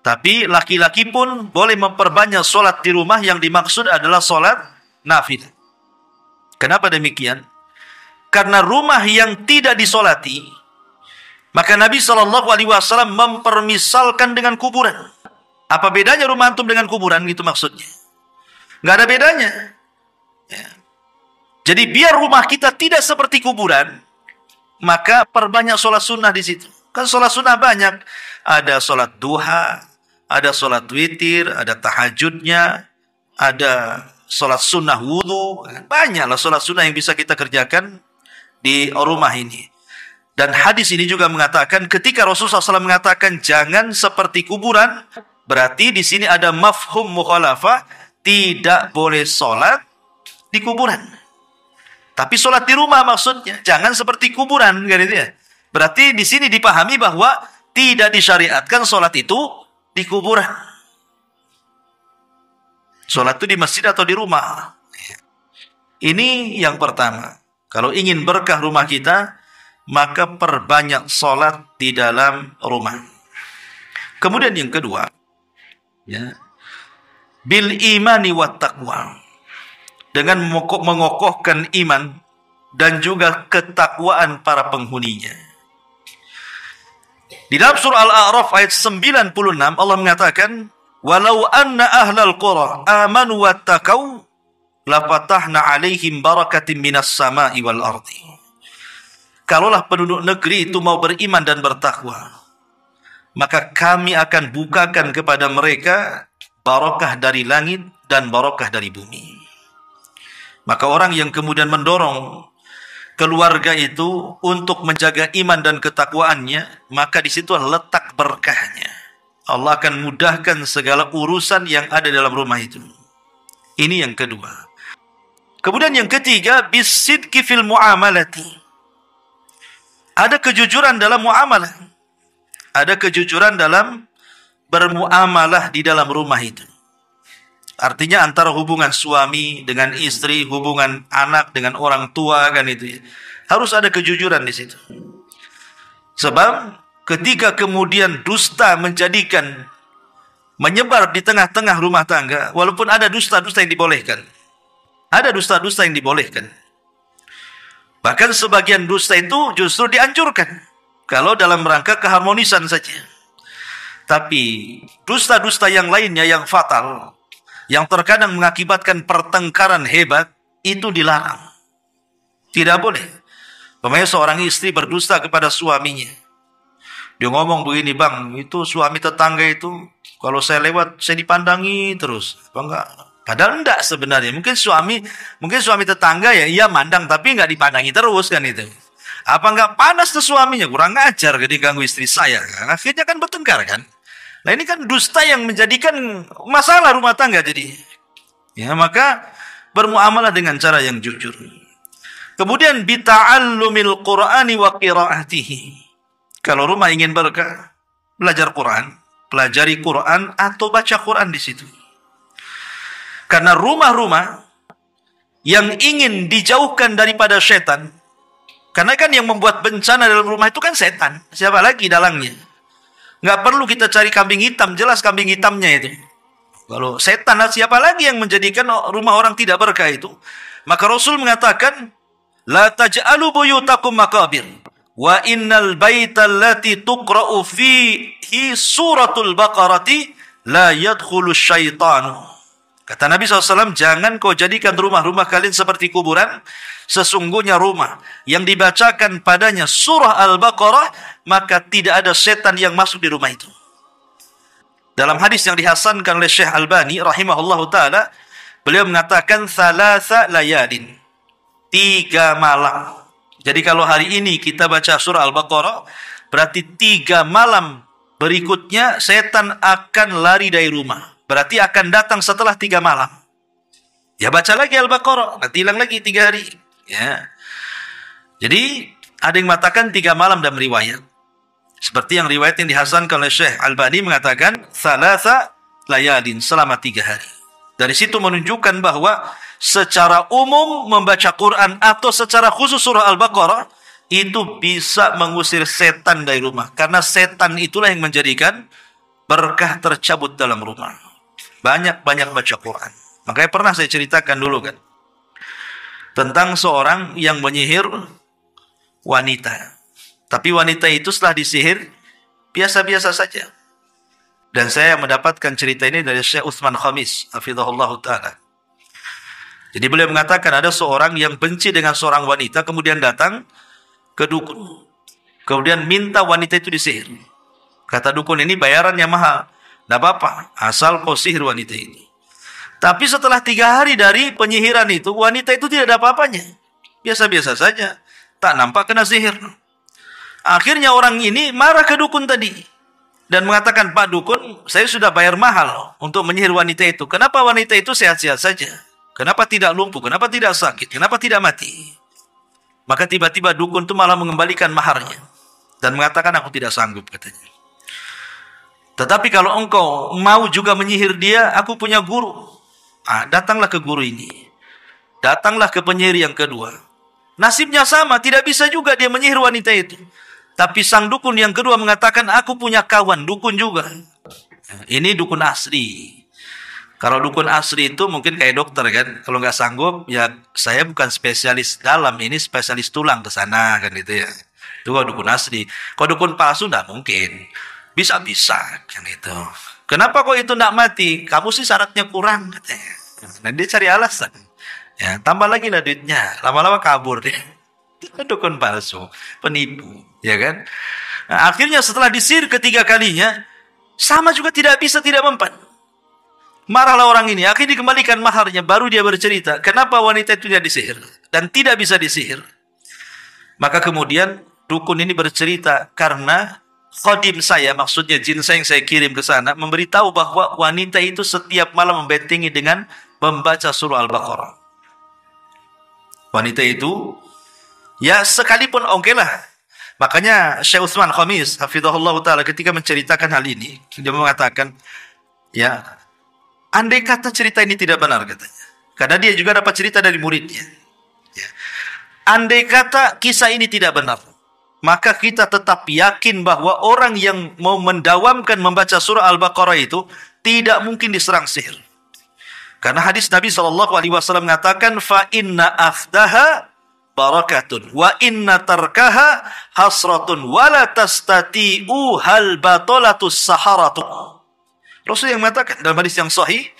Tapi laki-laki pun boleh memperbanyak solat di rumah, yang dimaksud adalah solat nafilah. Kenapa demikian? Karena rumah yang tidak disolati, maka Nabi SAW mempermisalkan dengan kuburan. Apa bedanya rumah antum dengan kuburan? Gitu maksudnya. Nggak ada bedanya. Ya. Jadi biar rumah kita tidak seperti kuburan, maka perbanyak sholat sunnah di situ. Kan sholat sunnah banyak. Ada sholat duha, ada sholat witir, ada tahajudnya, ada sholat sunnah wudhu. Banyaklah sholat sunnah yang bisa kita kerjakan di rumah ini. Dan hadis ini juga mengatakan, ketika Rasulullah SAW mengatakan jangan seperti kuburan, berarti di sini ada mafhum mukhalafah, tidak boleh sholat di kuburan. Tapi sholat di rumah maksudnya, jangan seperti kuburan, kan itu ya. Berarti di sini dipahami bahwa tidak disyariatkan sholat itu di kuburan. Sholat itu di masjid atau di rumah. Ini yang pertama. Kalau ingin berkah rumah kita, maka perbanyak sholat di dalam rumah. Kemudian yang kedua, ya, bil imani wat taqwa, dengan mengokohkan iman dan juga ketakwaan para penghuninya. Di dalam surah Al-A'raf ayat 96 Allah mengatakan, walau anna ahlal qura amanu wattaqau lafatahna alaihim barakatim minas sama'i wal ardi. Kalaulah penduduk negeri itu mau beriman dan bertakwa, maka kami akan bukakan kepada mereka barakah dari langit dan barakah dari bumi. Maka orang yang kemudian mendorong keluarga itu untuk menjaga iman dan ketakwaannya, maka di situ letak berkahnya. Allah akan mudahkan segala urusan yang ada dalam rumah itu. Ini yang kedua. Kemudian yang ketiga, bisidqi fil muamalati. Ada kejujuran dalam muamalah. Ada kejujuran dalam bermuamalah di dalam rumah itu. Artinya antara hubungan suami dengan istri, hubungan anak dengan orang tua, kan itu ya. Harus ada kejujuran di situ. Sebab ketika kemudian dusta menyebar di tengah-tengah rumah tangga, walaupun ada dusta-dusta yang dibolehkan. Ada dusta-dusta yang dibolehkan. Bahkan sebagian dusta itu justru dianjurkan kalau dalam rangka keharmonisan saja. Tapi dusta-dusta yang lainnya yang fatal, yang terkadang mengakibatkan pertengkaran hebat, itu dilarang. Tidak boleh. Pemain seorang istri berdusta kepada suaminya. Dia ngomong begini, bang, itu suami tetangga itu, kalau saya lewat, saya dipandangi terus. Apa enggak? Padahal enggak sebenarnya. Mungkin suami tetangga ya, iya mandang, tapi enggak dipandangi terus kan itu. Apa enggak panas tuh suaminya? Kurang ajar diganggu istri saya. Akhirnya kan bertengkar kan. Nah ini kan dusta yang menjadikan masalah rumah tangga jadi. Ya maka bermuamalah dengan cara yang jujur. Kemudian bita'allumil Qur'ani wa qira'atihi. Kalau rumah ingin berkah, belajar Quran, pelajari Quran atau baca Quran di situ. Karena rumah-rumah yang ingin dijauhkan daripada setan, karena kan yang membuat bencana dalam rumah itu kan setan. Siapa lagi dalangnya? Nggak perlu kita cari kambing hitam, jelas kambing hitamnya itu. Kalau setan, siapa lagi yang menjadikan rumah orang tidak berkah itu? Maka Rasul mengatakan, la taj'alu buyutakum maqabir, wa innal baita allati tuqra'u fihi suratul baqarati la yadkhulu syaitanu. Kata Nabi SAW, jangan kau jadikan rumah-rumah kalian seperti kuburan. Sesungguhnya rumah yang dibacakan padanya surah Al-Baqarah, maka tidak ada setan yang masuk di rumah itu. Dalam hadis yang dihasankan oleh Syekh Albani rahimahullahu ta'ala, beliau mengatakan, thalatha layadin, 3 malam. Jadi kalau hari ini kita baca surah Al-Baqarah, berarti 3 malam berikutnya setan akan lari dari rumah. Berarti akan datang setelah 3 malam. Ya baca lagi Al-Baqarah, nanti hilang lagi 3 hari. Ya. Jadi ada yang mengatakan 3 malam dalam riwayat. Seperti yang riwayat yang dihasankan oleh Syekh Albani mengatakan thalatha layalin, selama 3 hari. Dari situ menunjukkan bahwa secara umum membaca Quran atau secara khusus surah Al-Baqarah itu bisa mengusir setan dari rumah. Karena setan itulah yang menjadikan berkah tercabut dalam rumah. Banyak-banyak baca Quran. Makanya pernah saya ceritakan dulu kan, tentang seorang yang menyihir wanita. Tapi wanita itu setelah disihir biasa-biasa saja. Dan saya mendapatkan cerita ini dari Syekh Utsman Khamis, hafizahullah ta'ala. Jadi beliau mengatakan ada seorang yang benci dengan seorang wanita, kemudian datang ke dukun. Kemudian minta wanita itu disihir. Kata dukun, ini bayarannya mahal. Tidak apa-apa, asal kau sihir wanita ini. Tapi setelah 3 hari dari penyihiran itu, wanita itu tidak ada apa-apanya. Biasa-biasa saja. Tak nampak kena sihir. Akhirnya orang ini marah ke dukun tadi. Dan mengatakan, Pak dukun, saya sudah bayar mahal untuk menyihir wanita itu. Kenapa wanita itu sehat-sehat saja? Kenapa tidak lumpuh? Kenapa tidak sakit? Kenapa tidak mati? Maka tiba-tiba dukun itu malah mengembalikan maharnya. Dan mengatakan, aku tidak sanggup, katanya. Tetapi kalau engkau mau juga menyihir dia, aku punya guru. Datanglah ke guru ini. Datanglah ke penyihir yang kedua. Nasibnya sama, tidak bisa juga dia menyihir wanita itu. Tapi sang dukun yang kedua mengatakan, aku punya kawan, dukun juga. Ini dukun asli. Kalau dukun asli itu mungkin kayak dokter kan. Kalau nggak sanggup, ya saya bukan spesialis dalam, ini spesialis tulang ke sana kan gitu ya. Itu kalau dukun asli. Kalau dukun palsu nggak mungkin. Bisa-bisa kan itu. Kenapa kok itu nggak mati? Kamu sih syaratnya kurang katanya. Nah dia cari alasan. Ya, tambah lagi lah duitnya. Lama-lama kabur dia. Itu dukun palsu, penipu, ya kan? Nah, akhirnya setelah disihir ketiga kalinya, sama juga tidak bisa, tidak mempan. Marahlah orang ini, akhirnya dikembalikan maharnya, baru dia bercerita, kenapa wanita itu tidak disihir dan tidak bisa disihir. Maka kemudian dukun ini bercerita, karena khadim saya, maksudnya jin saya yang saya kirim ke sana, memberitahu bahwa wanita itu setiap malam membentengi dengan membaca surah Al-Baqarah. Wanita itu, ya sekalipun oke lah. Makanya Syekh Utsman Khamis, hafizahullah ta'ala, ketika menceritakan hal ini, dia mengatakan, ya, andai kata cerita ini tidak benar, katanya. Karena dia juga dapat cerita dari muridnya. Ya. Andai kata kisah ini tidak benar, maka kita tetap yakin bahwa orang yang mau mendawamkan membaca surah Al-Baqarah itu tidak mungkin diserang sihir. Karena hadis Nabi SAW mengatakan, fa inna akhdaha barakatun wa inna tarkaha hasratun wa la tastati'u hal batolatus saharatu. Rasul yang mengatakan dalam hadis yang sahih,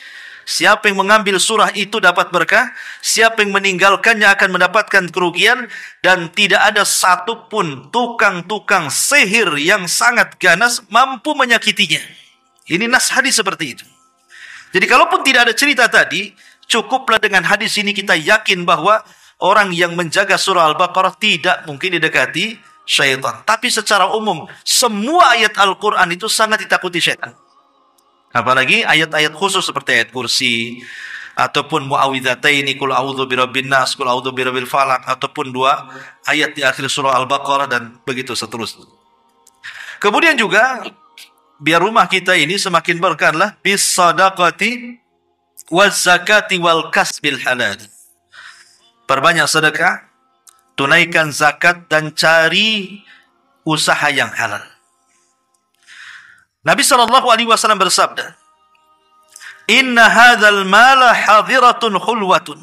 siapa yang mengambil surah itu dapat berkah, siapa yang meninggalkannya akan mendapatkan kerugian, dan tidak ada satupun tukang-tukang sihir yang sangat ganas mampu menyakitinya. Ini nas hadis seperti itu. Jadi kalaupun tidak ada cerita tadi, cukuplah dengan hadis ini kita yakin bahwa orang yang menjaga surah Al-Baqarah tidak mungkin didekati syaitan. Tapi secara umum, semua ayat Al-Quran itu sangat ditakuti syaitan. Apalagi ayat-ayat khusus seperti ayat kursi, ataupun mu'awwidhataini, qul a'udzu birabbin nas, qul a'udzu birabbil falaq, ataupun 2 ayat di akhir surah Al-Baqarah, dan begitu seterusnya. Kemudian juga, biar rumah kita ini semakin berkahlah, bis sadaqati waz zakati wal kasbil halal. Perbanyak sedekah, tunaikan zakat, dan cari usaha yang halal. Nabi SAW bersabda, inna hadzal mala hadiratun khulwatun,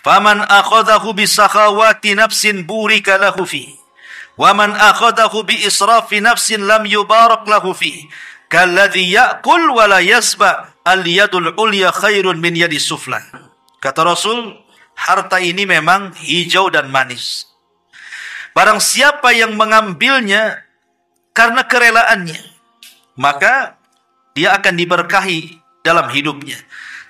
faman akhadahu bisakhawati nafsin burika lahu fi, wa man akhadahu bi israfi nafsin lam yubarak lahu fi, kalladhi ya'kul wa la yasba, al yadul ulya khairun min yadi sufla. Kata Rasul, harta ini memang hijau dan manis. Barang siapa yang mengambilnya karena kerelaannya, maka dia akan diberkahi dalam hidupnya.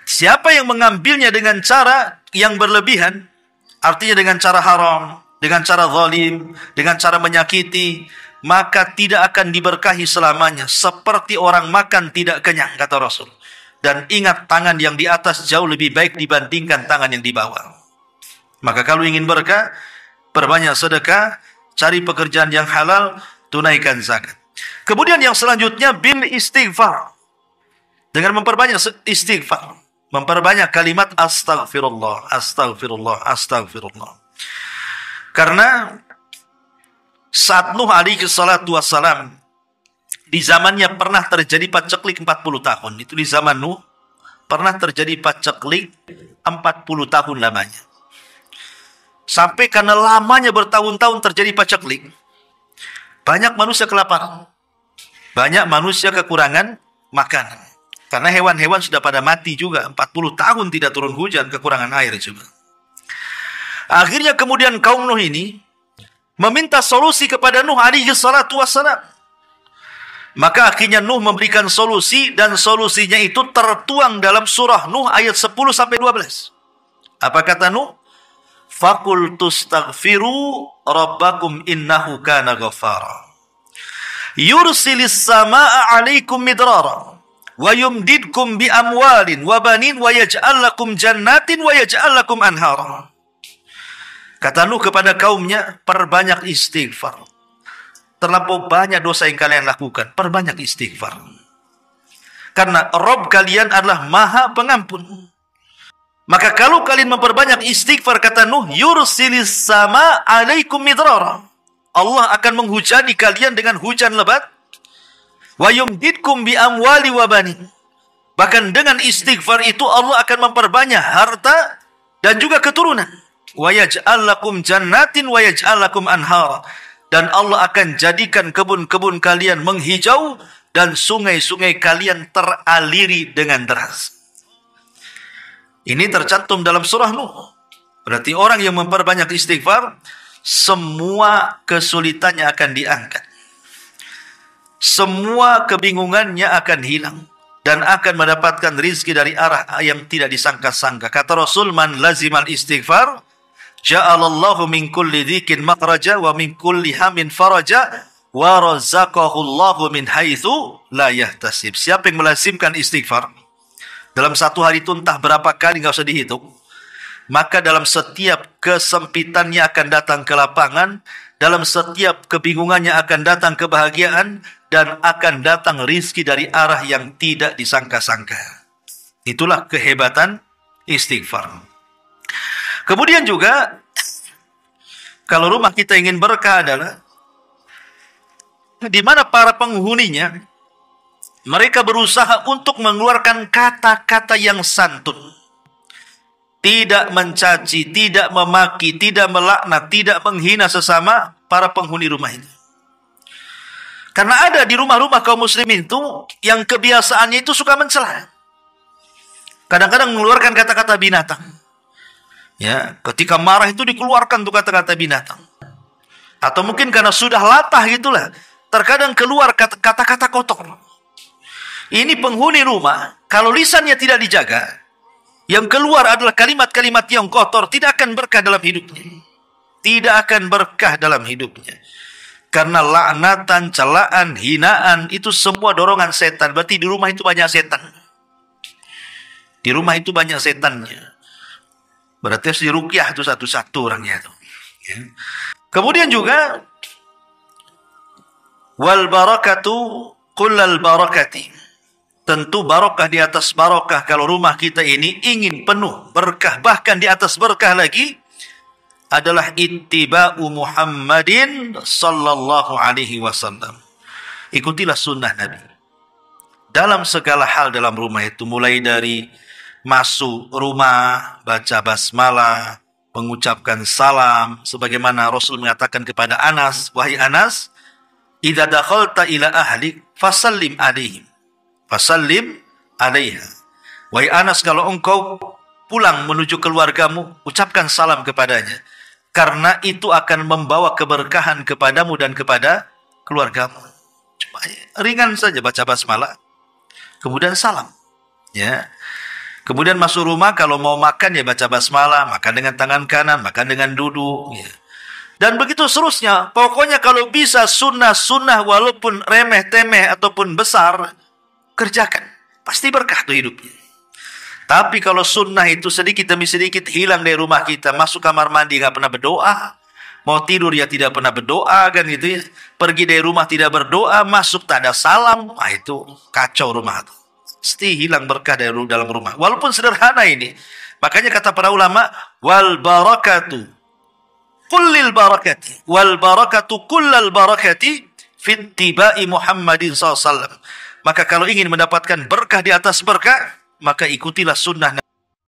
Siapa yang mengambilnya dengan cara yang berlebihan, artinya dengan cara haram, dengan cara zalim, dengan cara menyakiti, maka tidak akan diberkahi selamanya, seperti orang makan tidak kenyang, kata Rasul. Dan ingat, tangan yang di atas jauh lebih baik dibandingkan tangan yang di bawah. Maka kalau ingin berkah, perbanyak sedekah, cari pekerjaan yang halal, tunaikan zakat. Kemudian yang selanjutnya, bil istighfar. Dengan memperbanyak istighfar, memperbanyak kalimat astagfirullah, astagfirullah, astagfirullah. Karena saat Nuh alaihi salatu wassalam, di zamannya pernah terjadi paceklik 40 tahun. Itu di zaman Nuh pernah terjadi paceklik 40 tahun lamanya. Sampai karena lamanya bertahun-tahun terjadi paceklik, banyak manusia kelaparan. Banyak manusia kekurangan makanan. Karena hewan-hewan sudah pada mati juga. 40 tahun tidak turun hujan, kekurangan air juga. Akhirnya kemudian kaum Nuh ini meminta solusi kepada Nuh alaihi salatu wassalam. Maka akhirnya Nuh memberikan solusi, dan solusinya itu tertuang dalam surah Nuh ayat 10-12. Apa kata Nuh? Faqul tustaghfiru rabbakum innahu kana ghaffara. Yursilis samaa 'alaikum midrara wa yumdidkum bi amwalin wa banin wa yaj'al lakum jannatin wa yaj'al lakum anhara. Kata Nuh kepada kaumnya, perbanyak istighfar. Terlampau banyak dosa yang kalian lakukan, perbanyak istighfar. Karena Rabb kalian adalah Maha Pengampun. Maka kalau kalian memperbanyak istighfar, kata Nuh, yursilis sama alaikum midrara. Allah akan menghujani kalian dengan hujan lebat. Wa yumdidkum bi amwali wa banin. Bahkan dengan istighfar itu Allah akan memperbanyak harta dan juga keturunan. Wa yaj'al lakum jannatin wa yaj'al lakum anhara. Dan Allah akan jadikan kebun-kebun kalian menghijau dan sungai-sungai kalian teraliri dengan deras. Ini tercantum dalam surah Nuh. Berarti orang yang memperbanyak istighfar, semua kesulitannya akan diangkat. Semua kebingungannya akan hilang. Dan akan mendapatkan rizki dari arah yang tidak disangka-sangka. Kata Rasul, man lazimal istighfar, ja'alallahu min kulli dhikin makhraja wa min kulli hamin faraja wa razaqahullahu min haitsu la yahtasib. Siapa yang melazimkan istighfar dalam satu hari itu entah berapa kali, nggak usah dihitung, maka dalam setiap kesempitannya akan datang kelapangan, dalam setiap kebingungannya akan datang kebahagiaan, dan akan datang rizki dari arah yang tidak disangka-sangka. Itulah kehebatan istighfar. Kemudian juga, kalau rumah kita ingin berkah adalah di mana para penghuninya, mereka berusaha untuk mengeluarkan kata-kata yang santun. Tidak mencaci, tidak memaki, tidak melaknat, tidak menghina sesama para penghuni rumah itu. Karena ada di rumah-rumah kaum muslimin itu yang kebiasaannya itu suka mencela. Kadang-kadang mengeluarkan kata-kata binatang. Ya, ketika marah itu dikeluarkan tuh kata-kata binatang. Atau mungkin karena sudah latah gitulah, terkadang keluar kata-kata kotor. Ini penghuni rumah, kalau lisannya tidak dijaga, yang keluar adalah kalimat-kalimat yang kotor, tidak akan berkah dalam hidupnya. Tidak akan berkah dalam hidupnya. Karena laknatan, celaan, hinaan, itu semua dorongan setan. Berarti di rumah itu banyak setan. Di rumah itu banyak setannya. Berarti harus diruqyah itu satu-satu orangnya itu. Ya. Kemudian juga, wal barakatu kullal barakati. Tentu barokah di atas barokah. Kalau rumah kita ini ingin penuh berkah, bahkan di atas berkah lagi, adalah ittiba'u Muhammadin sallallahu alaihi wasallam. Ikutilah sunnah Nabi. Dalam segala hal dalam rumah itu, mulai dari masuk rumah, baca basmalah, mengucapkan salam, sebagaimana Rasul mengatakan kepada Anas, wahai Anas, idza dakhalta ila ahlik fasallim alaihim. Fasallim alaiha. Wahai Anas, kalau engkau pulang menuju keluargamu, ucapkan salam kepadanya. Karena itu akan membawa keberkahan kepadamu dan kepada keluargamu. Cuma ringan saja baca basmalah, kemudian salam. Ya. Kemudian masuk rumah, kalau mau makan ya baca basmalah, makan dengan tangan kanan, makan dengan duduk. Ya. Dan begitu seterusnya. Pokoknya kalau bisa sunnah-sunnah walaupun remeh-temeh ataupun besar, kerjakan. Pasti berkah tuh hidupnya. Tapi kalau sunnah itu sedikit demi sedikit hilang dari rumah kita, masuk kamar mandi nggak pernah berdoa, mau tidur ya tidak pernah berdoa kan gitu ya. Pergi dari rumah tidak berdoa, masuk tak ada salam, itu kacau rumah itu. Pasti hilang berkah dari dalam rumah. Walaupun sederhana ini. Makanya kata para ulama, wal barakatu kullil barakati wal barakatu kullal barakati fittiba'i Muhammadin SAW. Maka kalau ingin mendapatkan berkah di atas berkah, maka ikutilah sunnah